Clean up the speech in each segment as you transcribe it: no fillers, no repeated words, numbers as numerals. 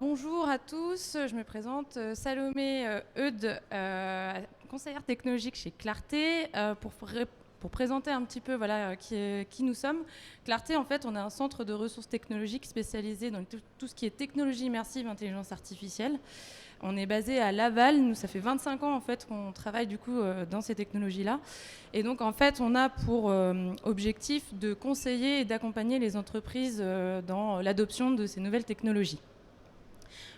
Bonjour à tous, je me présente Salomé Eudes, conseillère technologique chez Clarté, pour présenter un petit peu qui nous sommes. Clarté, en fait, on est un centre de ressources technologiques spécialisé dans tout ce qui est technologie immersive, intelligence artificielle. On est basé à Laval, nous ça fait 25 ans en fait qu'on travaille du coup dans ces technologies-là. Et donc en fait on a pour objectif de conseiller et d'accompagner les entreprises dans l'adoption de ces nouvelles technologies.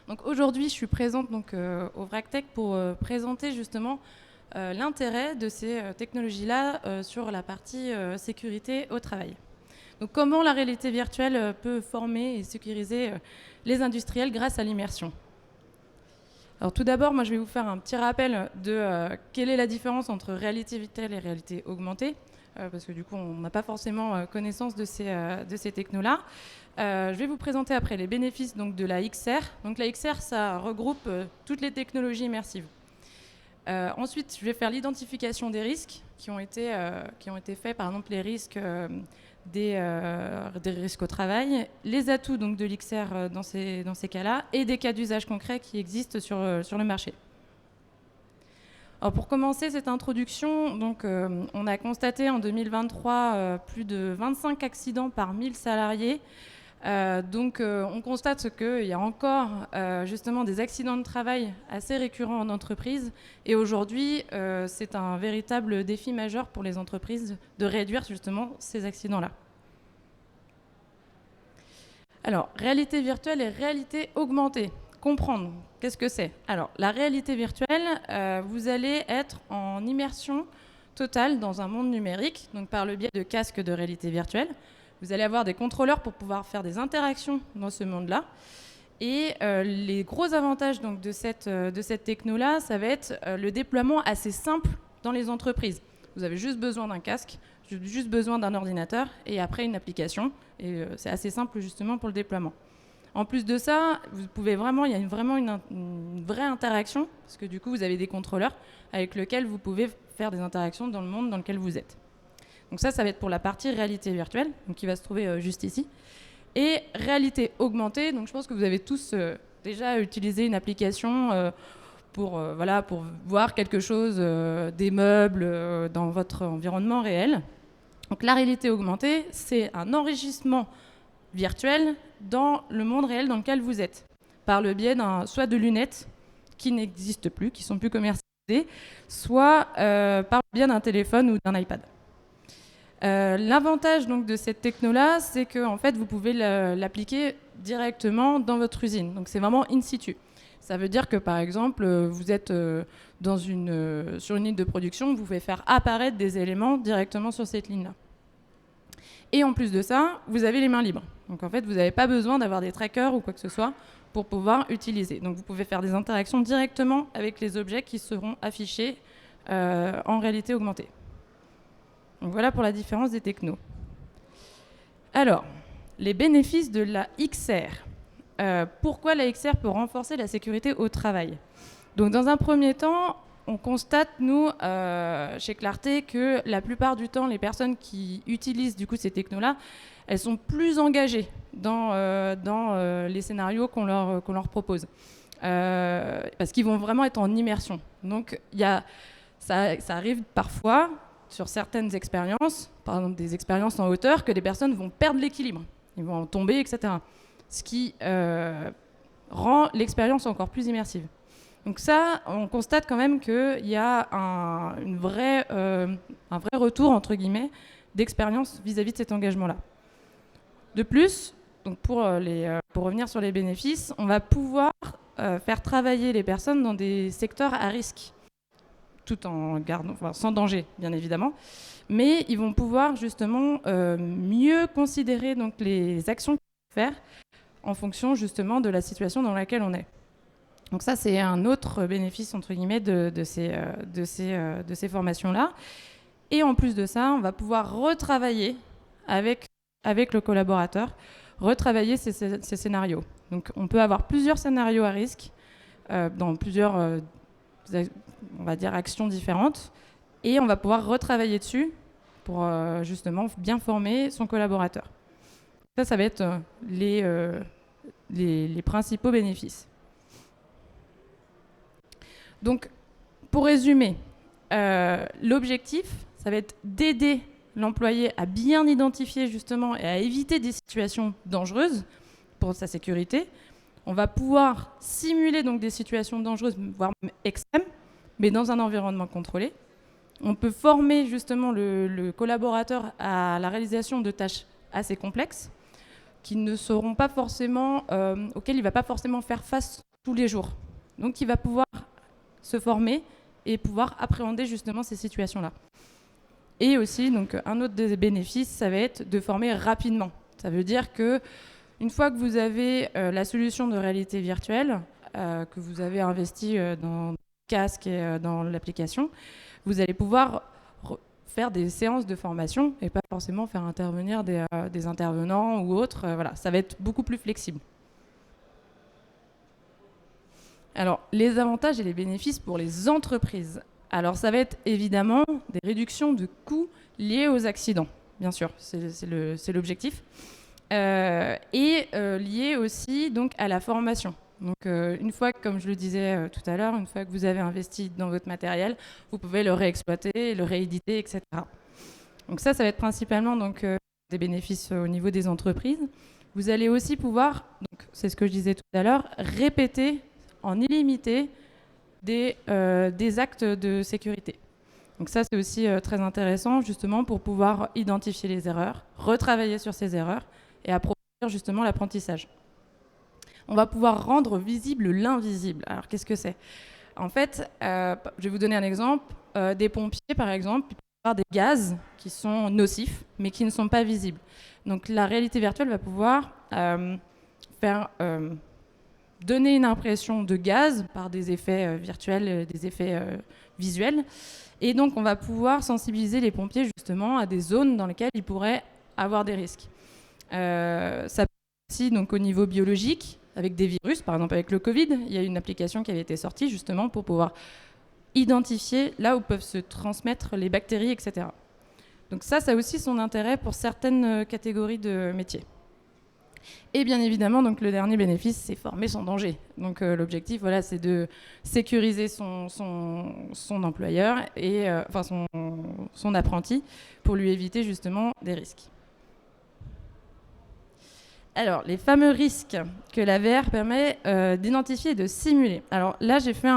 Donc aujourd'hui je suis présente donc, au VRACTech pour présenter justement l'intérêt de ces technologies-là sur la partie sécurité au travail. Donc comment la réalité virtuelle peut former et sécuriser les industriels grâce à l'immersion. Alors tout d'abord, moi je vais vous faire un petit rappel de quelle est la différence entre réalité virtuelle et réalité augmentée, parce que du coup on n'a pas forcément connaissance de ces technos-là. Je vais vous présenter après les bénéfices donc, de la XR. Donc la XR, ça regroupe toutes les technologies immersives. Ensuite, je vais faire l'identification des risques qui ont été faits, par exemple les risques des risques au travail, les atouts donc, de l'XR dans ces cas-là, et des cas d'usage concrets qui existent sur le marché. Alors pour commencer cette introduction, donc, on a constaté en 2023 plus de 25 accidents par 1000 salariés. On constate qu'il y a encore justement des accidents de travail assez récurrents en entreprise. Et aujourd'hui, c'est un véritable défi majeur pour les entreprises de réduire justement ces accidents-là. Alors, réalité virtuelle et réalité augmentée. Comprendre, qu'est-ce que c'est? Alors, la réalité virtuelle, vous allez être en immersion totale dans un monde numérique, donc par le biais de casques de réalité virtuelle. Vous allez avoir des contrôleurs pour pouvoir faire des interactions dans ce monde-là. Et les gros avantages donc, de cette techno-là, ça va être le déploiement assez simple dans les entreprises. Vous avez juste besoin d'un casque, juste besoin d'un ordinateur et après une application. Et c'est assez simple justement pour le déploiement. En plus de ça, vous pouvez il y a vraiment une vraie interaction, parce que du coup, vous avez des contrôleurs avec lesquels vous pouvez faire des interactions dans le monde dans lequel vous êtes. Donc ça va être pour la partie réalité virtuelle, donc qui va se trouver juste ici. Et réalité augmentée, donc je pense que vous avez tous déjà utilisé une application pour voir quelque chose, des meubles dans votre environnement réel. Donc la réalité augmentée, c'est un enrichissement virtuel dans le monde réel dans lequel vous êtes, par le biais soit de lunettes qui n'existent plus, qui ne sont plus commercialisées, soit par le biais d'un téléphone ou d'un iPad. L'avantage donc, de cette techno-là, c'est que en fait, vous pouvez l'appliquer directement dans votre usine. Donc c'est vraiment in situ. Ça veut dire que par exemple, vous êtes sur une ligne de production, vous pouvez faire apparaître des éléments directement sur cette ligne-là. Et en plus de ça, vous avez les mains libres. Donc en fait, vous n'avez pas besoin d'avoir des trackers ou quoi que ce soit pour pouvoir utiliser. Donc vous pouvez faire des interactions directement avec les objets qui seront affichés en réalité augmentée. Donc voilà pour la différence des technos. Alors, les bénéfices de la XR. Pourquoi la XR peut renforcer la sécurité au travail? Donc dans un premier temps, on constate, nous, chez Clarté, que la plupart du temps, les personnes qui utilisent du coup, ces technos-là, elles sont plus engagées dans les scénarios qu'on leur propose. Parce qu'ils vont vraiment être en immersion. Donc ça arrive parfois, sur certaines expériences, par exemple des expériences en hauteur, que les personnes vont perdre l'équilibre. Ils vont tomber, etc. Ce qui rend l'expérience encore plus immersive. Donc ça, on constate quand même qu'il y a un vrai retour, entre guillemets, d'expérience vis-à-vis de cet engagement-là. De plus, donc pour revenir sur les bénéfices, on va pouvoir faire travailler les personnes dans des secteurs à risque, tout en gardant, sans danger, bien évidemment. Mais ils vont pouvoir justement mieux considérer donc, les actions qu'ils vont faire en fonction justement de la situation dans laquelle on est. Donc ça, c'est un autre bénéfice, entre guillemets, de ces formations-là. Et en plus de ça, on va pouvoir retravailler avec le collaborateur, retravailler ces scénarios. Donc on peut avoir plusieurs scénarios à risque dans plusieurs on va dire actions différentes, et on va pouvoir retravailler dessus pour justement bien former son collaborateur. Ça va être les principaux bénéfices. Donc, pour résumer, l'objectif, ça va être d'aider l'employé à bien identifier justement et à éviter des situations dangereuses pour sa sécurité. On va pouvoir simuler donc des situations dangereuses, voire même extrêmes, mais dans un environnement contrôlé. On peut former justement le collaborateur à la réalisation de tâches assez complexes qui ne seront pas forcément, auxquelles il ne va pas forcément faire face tous les jours. Donc il va pouvoir se former et pouvoir appréhender justement ces situations-là. Et aussi, donc, un autre des bénéfices, ça va être de former rapidement. Ça veut dire que une fois que vous avez la solution de réalité virtuelle, que vous avez investi dans le casque et dans l'application, vous allez pouvoir faire des séances de formation et pas forcément faire intervenir des intervenants ou autres. Voilà, ça va être beaucoup plus flexible. Alors, les avantages et les bénéfices pour les entreprises. Alors, ça va être évidemment des réductions de coûts liés aux accidents, bien sûr, c'est l'objectif. Et liés aussi donc, à la formation. Donc, une fois, comme je le disais tout à l'heure, une fois que vous avez investi dans votre matériel, vous pouvez le réexploiter, le rééditer, etc. Donc ça va être principalement donc, des bénéfices au niveau des entreprises. Vous allez aussi pouvoir, donc c'est ce que je disais tout à l'heure, répéter en illimité des actes de sécurité. Donc ça, c'est aussi très intéressant, justement, pour pouvoir identifier les erreurs, retravailler sur ces erreurs et approfondir justement l'apprentissage. On va pouvoir rendre visible l'invisible. Alors, qu'est-ce que c'est ? En fait, je vais vous donner un exemple. Des pompiers, par exemple, ils peuvent avoir des gaz qui sont nocifs, mais qui ne sont pas visibles. Donc, la réalité virtuelle va pouvoir faire donner une impression de gaz par des effets virtuels, des effets visuels. Et donc, on va pouvoir sensibiliser les pompiers, justement, à des zones dans lesquelles ils pourraient avoir des risques. Ça peut aussi, donc, au niveau biologique, avec des virus, par exemple avec le Covid, il y a une application qui avait été sortie justement pour pouvoir identifier là où peuvent se transmettre les bactéries, etc. Donc ça a aussi son intérêt pour certaines catégories de métiers. Et bien évidemment, donc, le dernier bénéfice, c'est former sans danger. Donc l'objectif, voilà, c'est de sécuriser son employeur et son apprenti pour lui éviter justement des risques. Alors, les fameux risques que la VR permet d'identifier et de simuler. Alors là, j'ai fait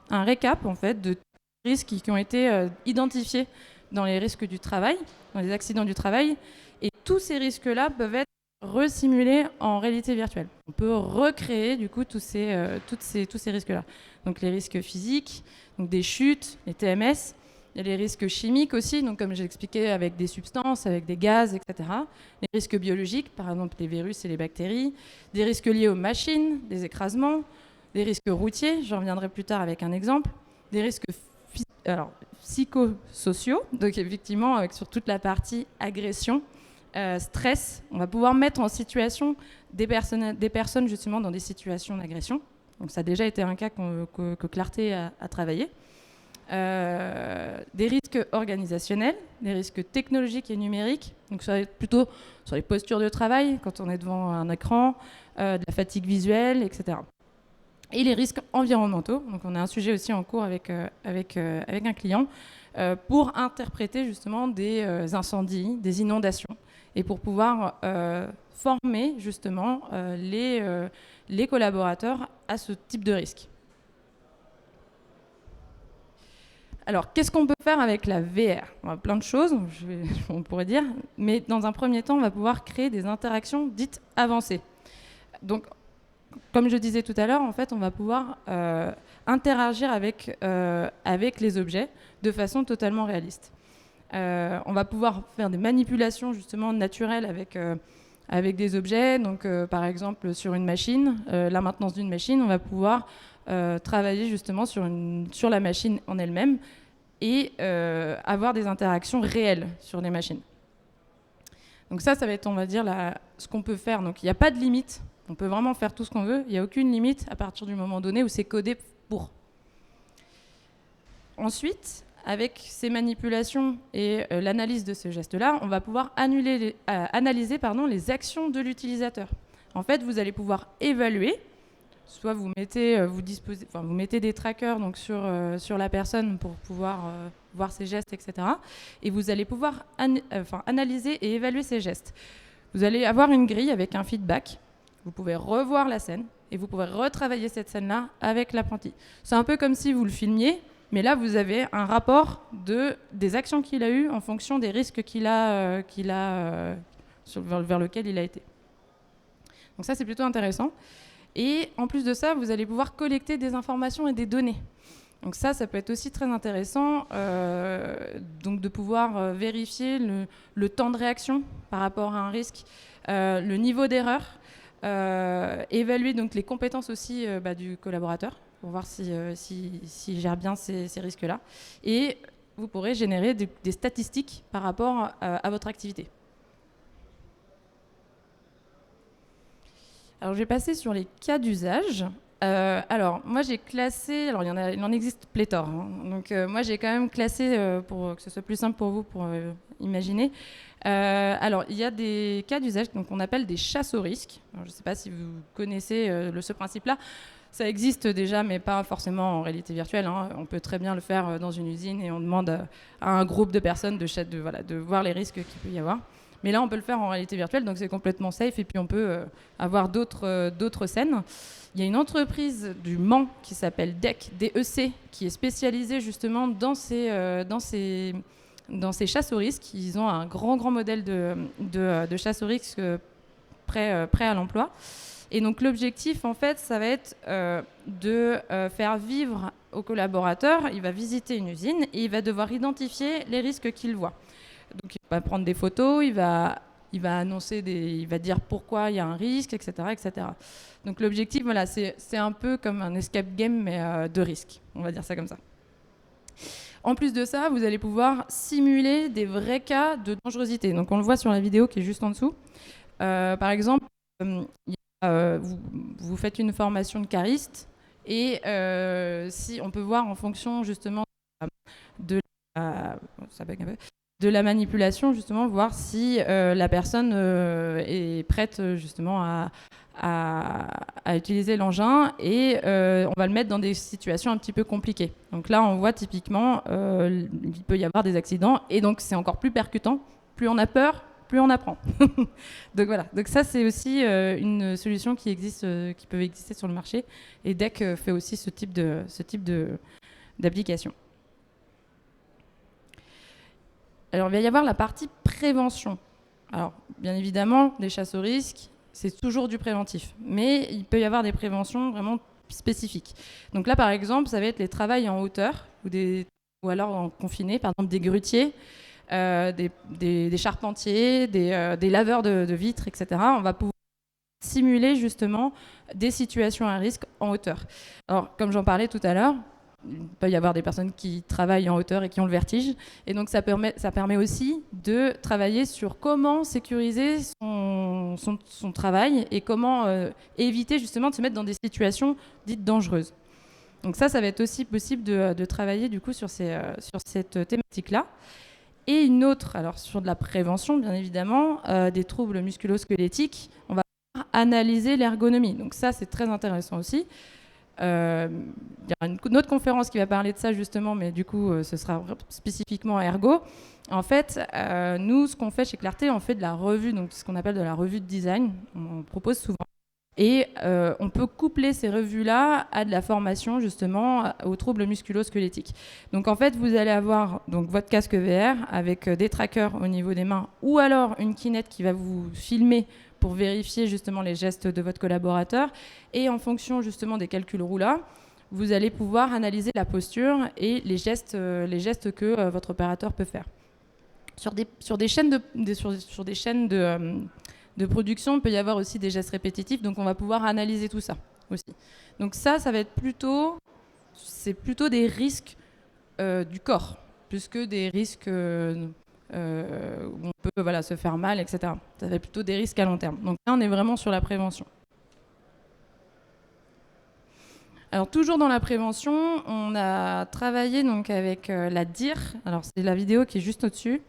un récap en fait de risques qui ont été identifiés dans les risques du travail, dans les accidents du travail, et tous ces risques-là peuvent être resimulés en réalité virtuelle. On peut recréer du coup tous ces risques-là. Donc les risques physiques, donc des chutes, les TMS. Il y a les risques chimiques aussi, donc comme j'ai expliqué, avec des substances, avec des gaz, etc. Les risques biologiques, par exemple les virus et les bactéries. Des risques liés aux machines, des écrasements. Des risques routiers, j'en reviendrai plus tard avec un exemple. Des risques psychosociaux, donc effectivement sur toute la partie agression, stress. On va pouvoir mettre en situation des personnes justement dans des situations d'agression. Donc ça a déjà été un cas que Clarté a travaillé. Des risques organisationnels, des risques technologiques et numériques, donc ça va être plutôt sur les postures de travail, quand on est devant un écran, de la fatigue visuelle, etc. Et les risques environnementaux, donc on a un sujet aussi en cours avec un client, pour interpréter justement des incendies, des inondations, et pour pouvoir former justement les collaborateurs à ce type de risque. Alors, qu'est-ce qu'on peut faire avec la VR ? Plein de choses, on pourrait dire, mais dans un premier temps, on va pouvoir créer des interactions dites avancées. Donc, comme je disais tout à l'heure, en fait, on va pouvoir interagir avec les objets de façon totalement réaliste. On va pouvoir faire des manipulations justement naturelles avec des objets. Donc, par exemple, sur une machine, la maintenance d'une machine, on va pouvoir travailler justement sur la machine en elle-même et avoir des interactions réelles sur les machines. Donc ça va être, on va dire, ce qu'on peut faire. Donc il n'y a pas de limite, on peut vraiment faire tout ce qu'on veut, il n'y a aucune limite à partir du moment donné où c'est codé pour. Ensuite, avec ces manipulations et l'analyse de ce geste-là, on va pouvoir analyser les actions de l'utilisateur. En fait, vous allez pouvoir évaluer, soit vous mettez, vous mettez des trackers donc, sur la personne pour pouvoir voir ses gestes, etc. Et vous allez pouvoir analyser et évaluer ses gestes. Vous allez avoir une grille avec un feedback. Vous pouvez revoir la scène et vous pouvez retravailler cette scène-là avec l'apprenti. C'est un peu comme si vous le filmiez, mais là, vous avez un rapport des actions qu'il a eues en fonction des risques vers lequel il a été. Donc ça, c'est plutôt intéressant. Et en plus de ça, vous allez pouvoir collecter des informations et des données. Donc ça peut être aussi très intéressant donc de pouvoir vérifier le temps de réaction par rapport à un risque, le niveau d'erreur, évaluer donc les compétences aussi du collaborateur pour voir s'il gère bien ces risques-là. Et vous pourrez générer des statistiques par rapport à votre activité. Alors, je vais passer sur les cas d'usage. Alors, moi, j'ai classé... Alors, il en existe pléthore. Hein. Donc, moi, j'ai quand même classé, pour que ce soit plus simple pour vous, pour imaginer. Alors, il y a des cas d'usage qu'on appelle des chasses au risque. Alors, je ne sais pas si vous connaissez ce principe-là. Ça existe déjà, mais pas forcément en réalité virtuelle. Hein. On peut très bien le faire dans une usine et on demande à un groupe de personnes de voir les risques qu'il peut y avoir. Mais là, on peut le faire en réalité virtuelle, donc c'est complètement safe. Et puis, on peut avoir d'autres scènes. Il y a une entreprise du Mans qui s'appelle DEC, qui est spécialisée justement dans ces chasses au risque. Ils ont un grand modèle de chasse au risque prêt à l'emploi. Et donc, l'objectif, en fait, ça va être de faire vivre au collaborateur. Il va visiter une usine et il va devoir identifier les risques qu'il voit. Donc, il va prendre des photos, il va annoncer il va dire pourquoi il y a un risque, etc., etc. Donc, l'objectif, voilà, c'est un peu comme un escape game, mais de risque. On va dire ça comme ça. En plus de ça, vous allez pouvoir simuler des vrais cas de dangerosité. Donc, on le voit sur la vidéo qui est juste en dessous. Par exemple, vous faites une formation de cariste et si on peut voir en fonction justement de la manipulation, justement, voir si la personne est prête justement à utiliser l'engin et on va le mettre dans des situations un petit peu compliquées. Donc là, on voit typiquement, il peut y avoir des accidents et donc c'est encore plus percutant. Plus on a peur, plus on apprend. Donc voilà. Donc ça, c'est aussi une solution qui peut exister sur le marché et DEC fait aussi ce type d'application. Alors, il va y avoir la partie prévention. Alors, bien évidemment, des chasses au risque, c'est toujours du préventif. Mais il peut y avoir des préventions vraiment spécifiques. Donc là, par exemple, ça va être les travails en hauteur ou alors en confiné, par exemple des grutiers, des charpentiers, des laveurs de vitres, etc. On va pouvoir simuler justement des situations à risque en hauteur. Alors, comme j'en parlais tout à l'heure, il peut y avoir des personnes qui travaillent en hauteur et qui ont le vertige. Et donc, ça permet aussi de travailler sur comment sécuriser son travail et comment éviter justement de se mettre dans des situations dites dangereuses. Donc ça va être aussi possible de travailler du coup sur cette thématique-là. Et une autre, alors sur de la prévention, bien évidemment, des troubles musculo-squelettiques, on va analyser l'ergonomie. Donc ça, c'est très intéressant aussi. Il y a une autre conférence qui va parler de ça justement, mais du coup, ce sera spécifiquement ergo. En fait, nous, ce qu'on fait chez Clarté, on fait de la revue, donc ce qu'on appelle de la revue de design. On propose souvent. Et on peut coupler ces revues-là à de la formation justement aux troubles musculo-squelettiques. Donc en fait, vous allez avoir donc, votre casque VR avec des trackers au niveau des mains ou alors une kinect qui va vous filmer pour vérifier justement les gestes de votre collaborateur. Et en fonction justement des calculs roulants, vous allez pouvoir analyser la posture et les gestes que votre opérateur peut faire. Sur des chaînes de production, il peut y avoir aussi des gestes répétitifs, donc on va pouvoir analyser tout ça aussi. Donc ça va être plutôt des risques du corps, plus que des risques où on peut se faire mal, etc. Ça va être plutôt des risques à long terme. Donc là, on est vraiment sur la prévention. Alors toujours dans la prévention, on a travaillé donc avec la DIR, alors c'est la vidéo qui est juste au-dessus,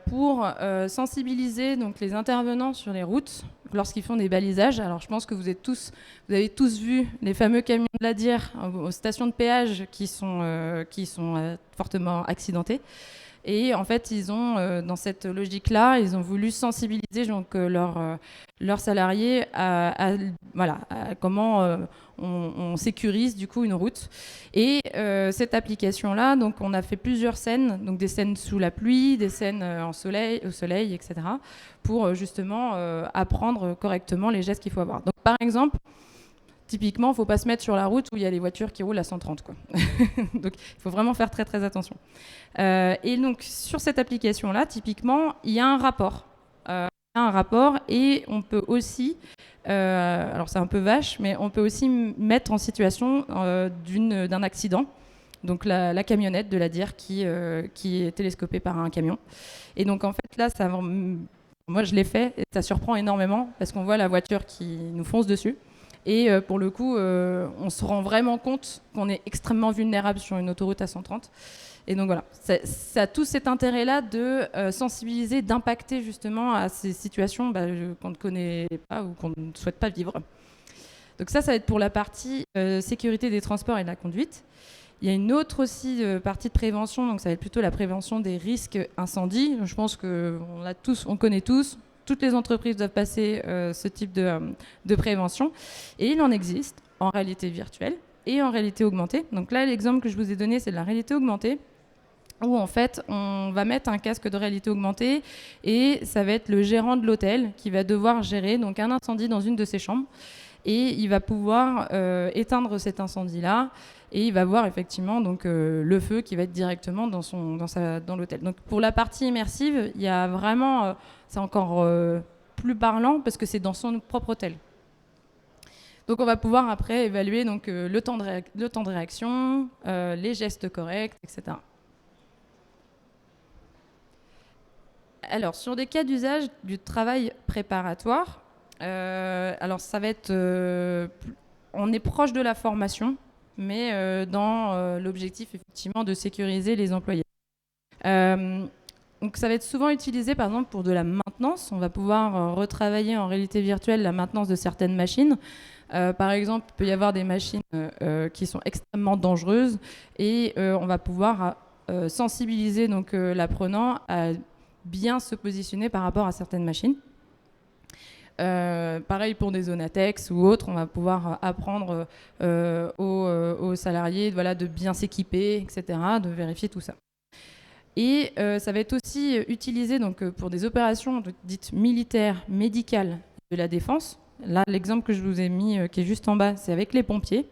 pour sensibiliser donc les intervenants sur les routes lorsqu'ils font des balisages. Alors je pense que vous avez tous vu les fameux camions de la DIR aux stations de péage qui sont fortement accidentés. Et en fait, ils ont, dans cette logique-là, ils ont voulu sensibiliser donc, leurs salariés à comment on sécurise du coup une route. Et cette application-là, donc on a fait plusieurs scènes, donc des scènes sous la pluie, des scènes au soleil, etc., pour justement apprendre correctement les gestes qu'il faut avoir. Donc par exemple, typiquement, il ne faut pas se mettre sur la route où il y a les voitures qui roulent à 130, quoi. Donc il faut vraiment faire très très attention. Et donc sur cette application-là, typiquement, il y a un rapport. Et on peut aussi, alors c'est un peu vache, mais on peut aussi mettre en situation d'un accident. Donc la camionnette de la DIR qui est télescopée par un camion. Et donc en fait là, moi je l'ai fait et ça surprend énormément parce qu'on voit la voiture qui nous fonce dessus. Et pour le coup, on se rend vraiment compte qu'on est extrêmement vulnérable sur une autoroute à 130. Et donc voilà, ça a tout cet intérêt-là de sensibiliser, d'impacter justement à ces situations qu'on ne connaît pas ou qu'on ne souhaite pas vivre. Donc ça va être pour la partie sécurité des transports et de la conduite. Il y a une autre aussi partie de prévention, donc ça va être plutôt la prévention des risques incendies. Je pense qu'on connaît tous. Toutes les entreprises doivent passer ce type de prévention. Et il en existe en réalité virtuelle et en réalité augmentée. Donc là, l'exemple que je vous ai donné, c'est de la réalité augmentée, où en fait, on va mettre un casque de réalité augmentée et ça va être le gérant de l'hôtel qui va devoir gérer donc, un incendie dans une de ses chambres. Et il va pouvoir éteindre cet incendie-là et il va voir effectivement donc, le feu qui va être directement dans l'hôtel. Donc pour la partie immersive, il y a vraiment, c'est encore plus parlant parce que c'est dans son propre hôtel. Donc on va pouvoir après évaluer donc, le temps de réaction, les gestes corrects, etc. Alors sur des cas d'usage du travail préparatoire, alors ça va être, on est proche de la formation, mais dans l'objectif effectivement de sécuriser les employés. Donc ça va être souvent utilisé par exemple pour de la maintenance. On va pouvoir retravailler en réalité virtuelle la maintenance de certaines machines. Par exemple, il peut y avoir des machines qui sont extrêmement dangereuses et on va pouvoir sensibiliser donc, l'apprenant à bien se positionner par rapport à certaines machines. Pareil pour des Zonatex ou autres, on va pouvoir apprendre aux salariés de bien s'équiper, etc., de vérifier tout ça. Et ça va être aussi utilisé donc, pour des opérations dites militaires, médicales de la défense. Là, l'exemple que je vous ai mis, qui est juste en bas, c'est avec les pompiers.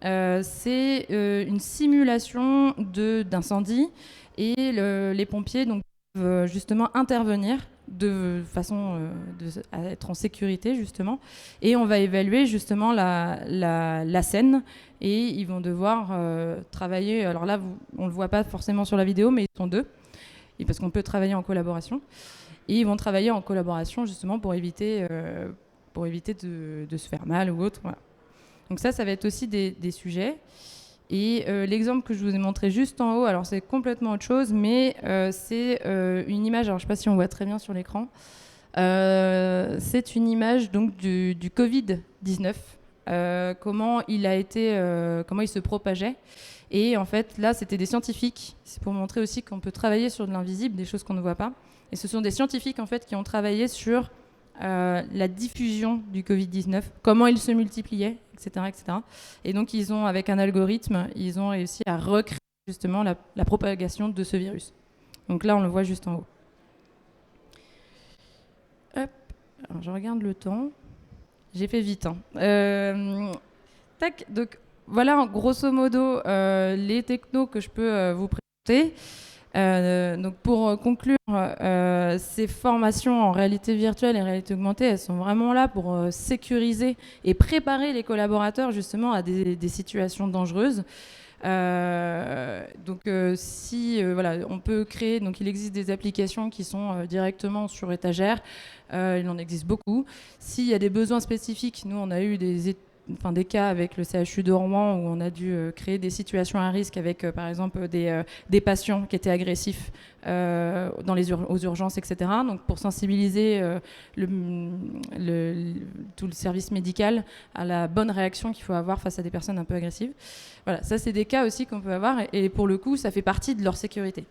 C'est une simulation d'incendie et les pompiers donc, peuvent justement intervenir de façon à être en sécurité justement, et on va évaluer justement la scène et ils vont devoir travailler. Alors là, on le voit pas forcément sur la vidéo, mais ils sont deux, et parce qu'on peut travailler en collaboration, et ils vont travailler en collaboration justement pour éviter de se faire mal ou autre. Voilà. Donc ça va être aussi des sujets. Et l'exemple que je vous ai montré juste en haut, alors c'est complètement autre chose, mais c'est une image, alors je ne sais pas si on voit très bien sur l'écran, c'est une image donc, du Covid-19, comment il se propageait. Et en fait, là, c'était des scientifiques, c'est pour montrer aussi qu'on peut travailler sur de l'invisible, des choses qu'on ne voit pas. Et ce sont des scientifiques en fait, qui ont travaillé sur la diffusion du Covid-19, comment il se multipliait, etc., etc. Et donc, avec un algorithme, ils ont réussi à recréer justement la propagation de ce virus. Donc là, on le voit juste en haut. Hop. Alors, je regarde le temps. J'ai fait vite. Tac. Donc, voilà, grosso modo, les technos que je peux vous présenter. Donc pour conclure, ces formations en réalité virtuelle et réalité augmentée, elles sont vraiment là pour sécuriser et préparer les collaborateurs justement à des situations dangereuses. Donc on peut créer, donc il existe des applications qui sont directement sur étagère, il en existe beaucoup. S'il y a des besoins spécifiques, nous on a eu des cas avec le CHU de Rouen où on a dû créer des situations à risque avec, par exemple, des patients qui étaient agressifs aux urgences, etc. Donc, pour sensibiliser tout le service médical à la bonne réaction qu'il faut avoir face à des personnes un peu agressives. Voilà, ça, c'est des cas aussi qu'on peut avoir. Et pour le coup, ça fait partie de leur sécurité.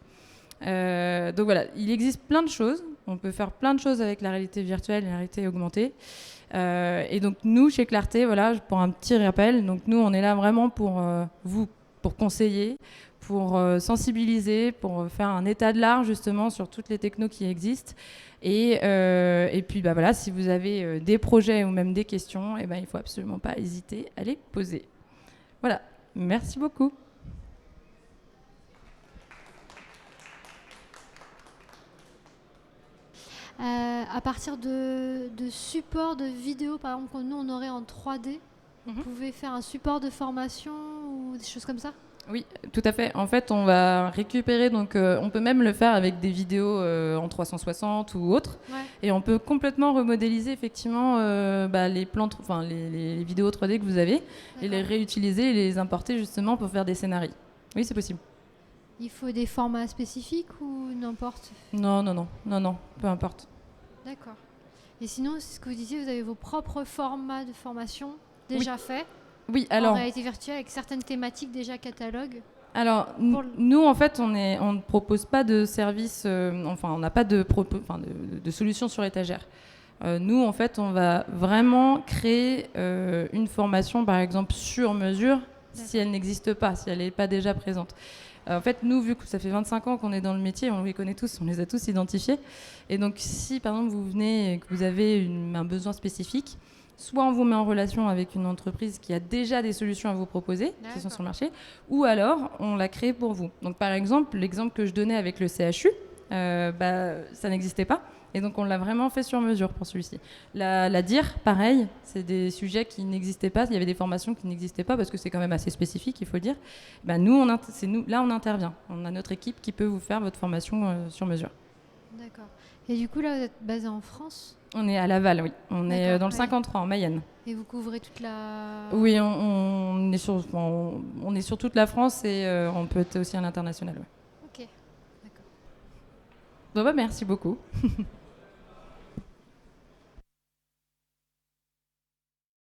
Donc voilà, il existe plein de choses. On peut faire plein de choses avec la réalité virtuelle et la réalité augmentée. Et donc nous, chez Clarté, voilà, pour un petit rappel, donc nous, on est là vraiment pour vous, pour conseiller, pour sensibiliser, pour faire un état de l'art justement sur toutes les technos qui existent. Et puis voilà, si vous avez des projets ou même des questions, il ne faut absolument pas hésiter à les poser. Voilà, merci beaucoup. À partir de supports de vidéos, par exemple, que nous on aurait en 3D, vous pouvez faire un support de formation ou des choses comme ça? Oui, tout à fait. En fait, on va récupérer, donc on peut même le faire avec des vidéos en 360 ou autres, et on peut complètement remodéliser effectivement les plans, les vidéos 3D que vous avez, et les réutiliser et les importer justement pour faire des scénarios. Oui, c'est possible. Il faut des formats spécifiques ou n'importe? Non, peu importe. D'accord. Et sinon, c'est ce que vous disiez, vous avez vos propres formats de formation déjà faits? Oui, alors. En réalité virtuelle, avec certaines thématiques déjà catalogues? Alors, nous, en fait, on ne propose pas de service, on n'a pas de solution sur étagère. Nous, en fait, on va vraiment créer une formation, par exemple, sur mesure, si elle n'existe pas, si elle n'est pas déjà présente. En fait, nous, vu que ça fait 25 ans qu'on est dans le métier, on les connaît tous, on les a tous identifiés. Et donc, si, par exemple, vous venez et que vous avez un besoin spécifique, soit on vous met en relation avec une entreprise qui a déjà des solutions à vous proposer, qui sont sur le marché, ou alors on l'a créé pour vous. Donc, par exemple, l'exemple que je donnais avec le CHU, ça n'existait pas. Et donc, on l'a vraiment fait sur mesure pour celui-ci. La DIR, pareil, c'est des sujets qui n'existaient pas. Il y avait des formations qui n'existaient pas parce que c'est quand même assez spécifique, il faut dire. Nous, là, on intervient. On a notre équipe qui peut vous faire votre formation sur mesure. D'accord. Et du coup, là, vous êtes basé en France? On est à Laval, oui. On est dans le 53, en Mayenne. Et vous couvrez toute la... Oui, on est sur toute la France et on peut être aussi à l'international. Ouais. Ok, d'accord. Donc, merci beaucoup.